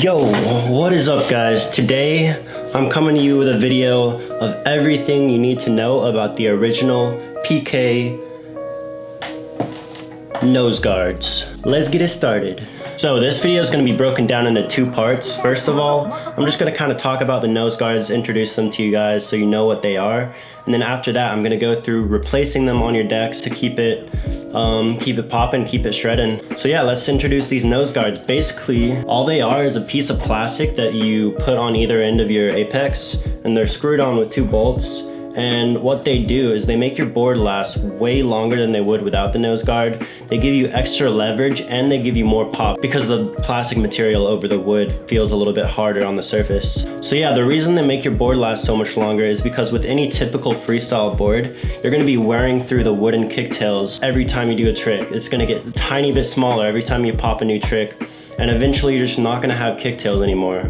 Yo, what is up guys? Today I'm coming to you with a video of everything you need to know about the original PK nose guards. Let's get it started. So this video is going to be broken down into two parts. First of all, I'm just going to kind of talk about the nose guards, introduce them to you guys so you know what they are. And then after that, I'm going to go through replacing them on your decks to keep it popping, keep it shredding. So yeah, let's introduce these nose guards. Basically, all they are is a piece of plastic that you put on either end of your apex, and they're screwed on with two bolts. And what they do is they make your board last way longer than they would without the nose guard. They give you extra leverage and they give you more pop because the plastic material over the wood feels a little bit harder on the surface. So yeah, the reason they make your board last so much longer is because with any typical freestyle board, you're gonna be wearing through the wooden kicktails every time you do a trick. It's gonna get a tiny bit smaller every time you pop a new trick. And eventually you're just not gonna have kicktails anymore.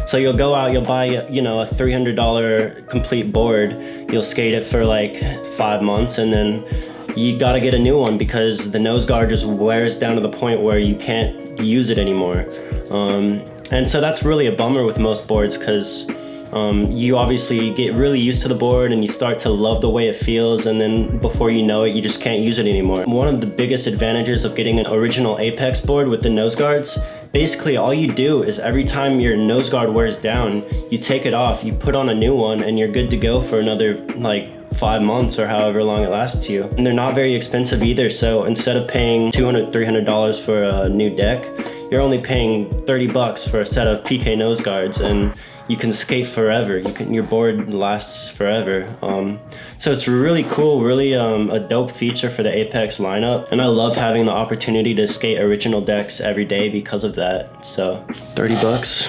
So you'll go out, you'll buy, you know, a $300 complete board, you'll skate it for like 5 months, and then you gotta get a new one because the nose guard just wears down to the point where you can't use it anymore. And so that's really a bummer with most boards because you obviously get really used to the board and you start to love the way it feels, and then before you know it, you just can't use it anymore. One of the biggest advantages of getting an original Apex board with the nose guards, basically all you do is every time your nose guard wears down, you take it off, you put on a new one, and you're good to go for another like 5 months or however long it lasts you. And they're not very expensive either, so instead of paying $200, $300 for a new deck, you're only paying 30 bucks for a set of PK nose guards, and you can skate forever. Your board lasts forever. So it's really cool, really a dope feature for the Apex lineup. And I love having the opportunity to skate original decks every day because of that. So 30 bucks,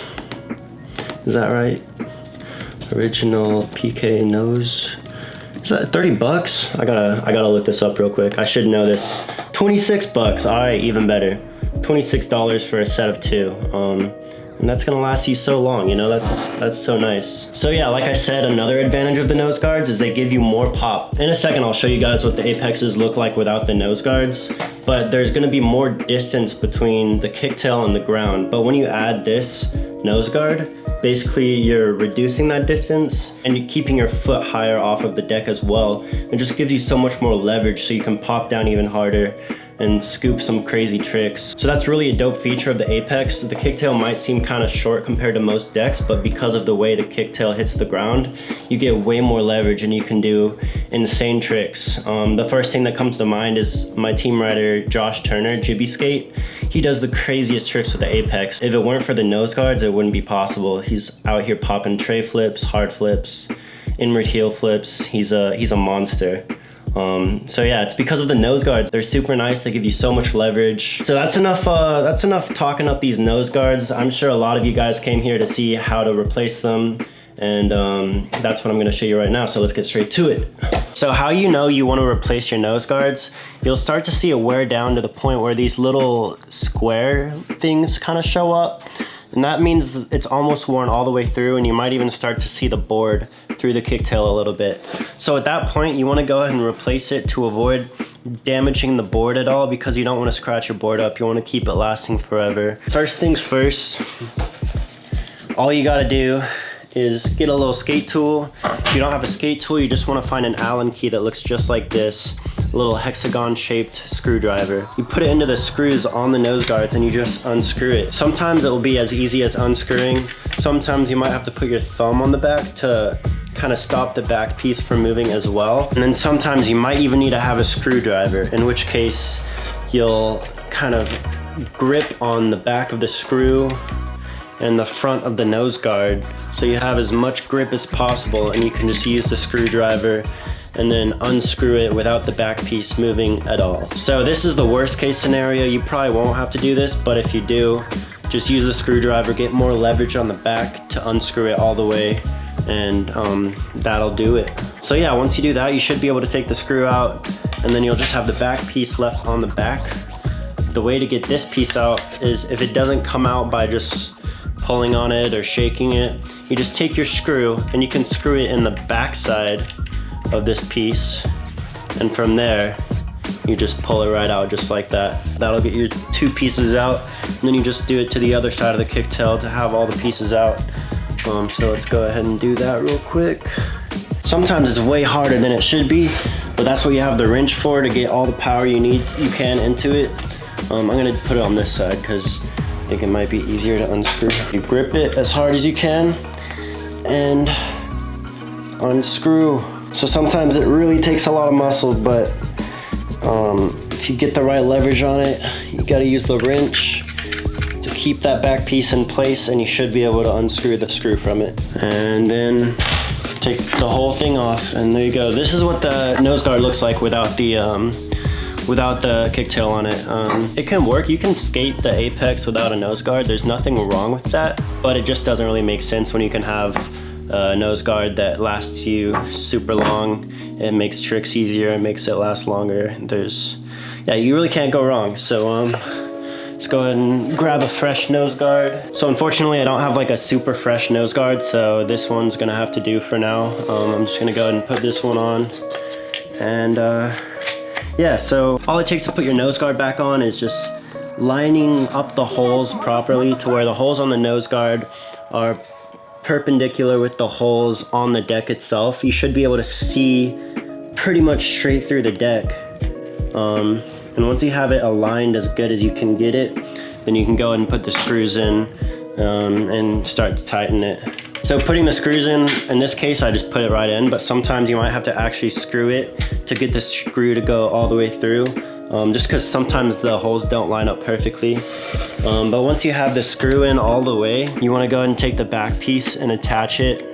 is that right? Original PK nose. Is that 30 bucks? I gotta look this up real quick. I should know this. 26 bucks, all right, even better. $26 for a set of two. And that's gonna last you so long, you know, that's so nice. So yeah, like I said, another advantage of the nose guards is they give you more pop. In a second, I'll show you guys what the Apexes look like without the nose guards, but there's gonna be more distance between the kicktail and the ground. But when you add this nose guard, basically you're reducing that distance and you're keeping your foot higher off of the deck as well. It just gives you so much more leverage so you can pop down even harder and scoop some crazy tricks. So that's really a dope feature of the Apex. The kicktail might seem kind of short compared to most decks, but because of the way the kicktail hits the ground, you get way more leverage and you can do insane tricks. The first thing that comes to mind is my team rider, Josh Turner, Jibby Skate. He does the craziest tricks with the Apex. If it weren't for the nose guards, it wouldn't be possible. He's out here popping tray flips, hard flips, inward heel flips. He's a monster. So yeah, it's because of the nose guards. They're super nice. They give you so much leverage. So that's enough talking up these nose guards. I'm sure a lot of you guys came here to see how to replace them, and that's what I'm gonna show you right now. So let's get straight to it. So how you know you wanna replace your nose guards, you'll start to see it wear down to the point where these little square things kind of show up. And that means it's almost worn all the way through, and you might even start to see the board through the kicktail a little bit. So at that point, you wanna go ahead and replace it to avoid damaging the board at all, because you don't wanna scratch your board up. You wanna keep it lasting forever. First things first, all you gotta do is get a little skate tool. If you don't have a skate tool, you just wanna find an Allen key that looks just like this. A little hexagon shaped screwdriver. You put it into the screws on the nose guards and you just unscrew it. Sometimes it will be as easy as unscrewing. Sometimes you might have to put your thumb on the back to kind of stop the back piece from moving as well. And then sometimes you might even need to have a screwdriver, in which case you'll kind of grip on the back of the screw and the front of the nose guard, so you have as much grip as possible, and you can just use the screwdriver and then unscrew it without the back piece moving at all. So this is the worst case scenario. You probably won't have to do this, but if you do, just use the screwdriver, get more leverage on the back to unscrew it all the way, and that'll do it. So yeah, once you do that, you should be able to take the screw out, and then you'll just have the back piece left on the back. The way to get this piece out is, if it doesn't come out by just pulling on it or shaking it, you just take your screw and you can screw it in the back side of this piece, and from there You just pull it right out just like that. That'll get your 2 pieces out, and then you just do it to the other side of the kicktail to have all the pieces out. So let's go ahead and do that real quick. Sometimes it's way harder than it should be, but that's what you have the wrench for, to get all the power you can into it. I'm gonna put it on this side because I think it might be easier to unscrew. You grip it as hard as you can and unscrew. So sometimes it really takes a lot of muscle, but if you get the right leverage on it, you gotta use the wrench to keep that back piece in place, and you should be able to unscrew the screw from it. And then take the whole thing off, and there you go. This is what the nose guard looks like without the kicktail on it. It can work. You can skate the apex without a nose guard. There's nothing wrong with that, but it just doesn't really make sense when you can have a nose guard that lasts you super long. It makes tricks easier, it makes it last longer. Yeah, you really can't go wrong. So let's go ahead and grab a fresh nose guard. So unfortunately I don't have like a super fresh nose guard, so this one's gonna have to do for now. I'm just gonna go ahead and put this one on. And yeah, so all it takes to put your nose guard back on is just lining up the holes properly to where the holes on the nose guard are perpendicular with the holes on the deck itself. You should be able to see pretty much straight through the deck. And once you have it aligned as good as you can get it, then you can go ahead and put the screws in and start to tighten it. So putting the screws in this case, I just put it right in, but sometimes you might have to actually screw it to get the screw to go all the way through. Just because sometimes the holes don't line up perfectly. But once you have the screw in all the way, you want to go ahead and take the back piece and attach it.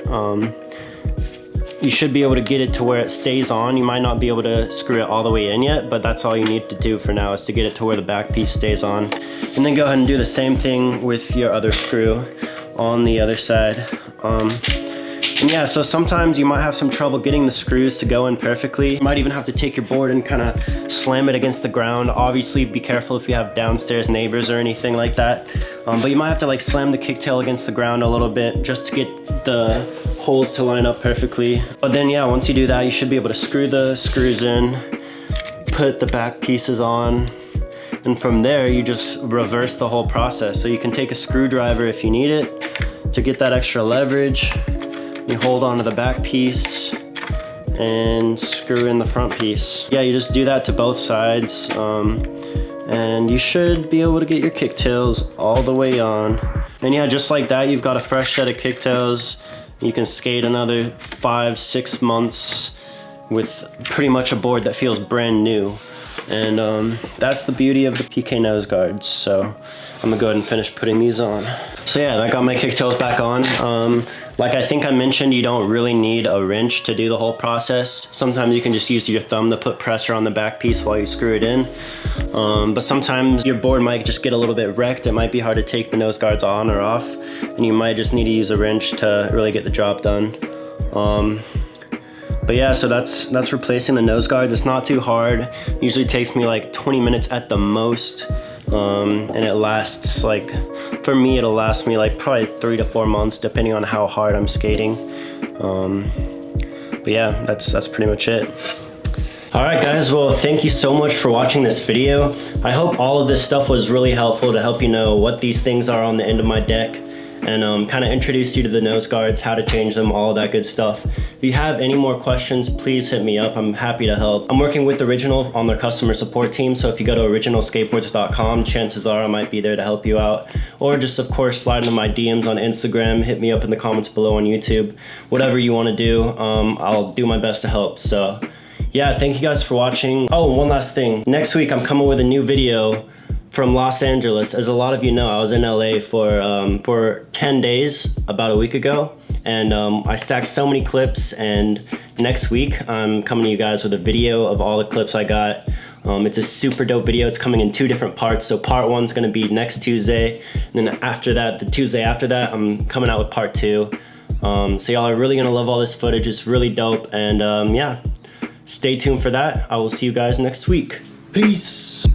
You should be able to get it to where it stays on. You might not be able to screw it all the way in yet, but that's all you need to do for now, is to get it to where the back piece stays on. And then go ahead and do the same thing with your other screw on the other side. And yeah, so sometimes you might have some trouble getting the screws to go in perfectly. You might even have to take your board and kind of slam it against the ground. Obviously, be careful if you have downstairs neighbors or anything like that. But you might have to like slam the kicktail against the ground a little bit just to get the holes to line up perfectly. But then yeah, once you do that, you should be able to screw the screws in, put the back pieces on, and from there you just reverse the whole process. So you can take a screwdriver if you need it to get that extra leverage. You hold on to the back piece and screw in the front piece. Yeah, you just do that to both sides, and you should be able to get your kicktails all the way on. And yeah, just like that, you've got a fresh set of kicktails. You can skate another 5-6 months with pretty much a board that feels brand new. And that's the beauty of the PK nose guards. So I'm gonna go ahead and finish putting these on. So yeah, I got my kicktails back on. Like I think I mentioned, you don't really need a wrench to do the whole process. Sometimes you can just use your thumb to put pressure on the back piece while you screw it in. But sometimes your board might just get a little bit wrecked. It might be hard to take the nose guards on or off, and you might just need to use a wrench to really get the job done. But yeah, so that's replacing the nose guards. It's not too hard. Usually takes me like 20 minutes at the most. And it lasts like, for me, it'll last me like probably 3 to 4 months, depending on how hard I'm skating. But yeah, that's pretty much it. All right, guys, well, thank you so much for watching this video. I hope all of this stuff was really helpful to help you know what these things are on the end of my deck, and kind of introduce you to the nose guards, how to change them, all of that good stuff. If you have any more questions, please hit me up. I'm happy to help. I'm working with Original on their customer support team, so if you go to originalskateboards.com, chances are I might be there to help you out. Or just, of course, slide into my DMs on Instagram, hit me up in the comments below on YouTube. Whatever you want to do, I'll do my best to help. So yeah, thank you guys for watching. Oh, one last thing. Next week, I'm coming with a new video from Los Angeles. As a lot of you know, I was in LA for 10 days about a week ago, and I stacked so many clips, and next week I'm coming to you guys with a video of all the clips I got. It's a super dope video. It's coming in 2 different parts. So part 1's gonna be next Tuesday, and then after that, the Tuesday after that, I'm coming out with part 2. So y'all are really gonna love all this footage. It's really dope, and yeah, stay tuned for that. I will see you guys next week. Peace.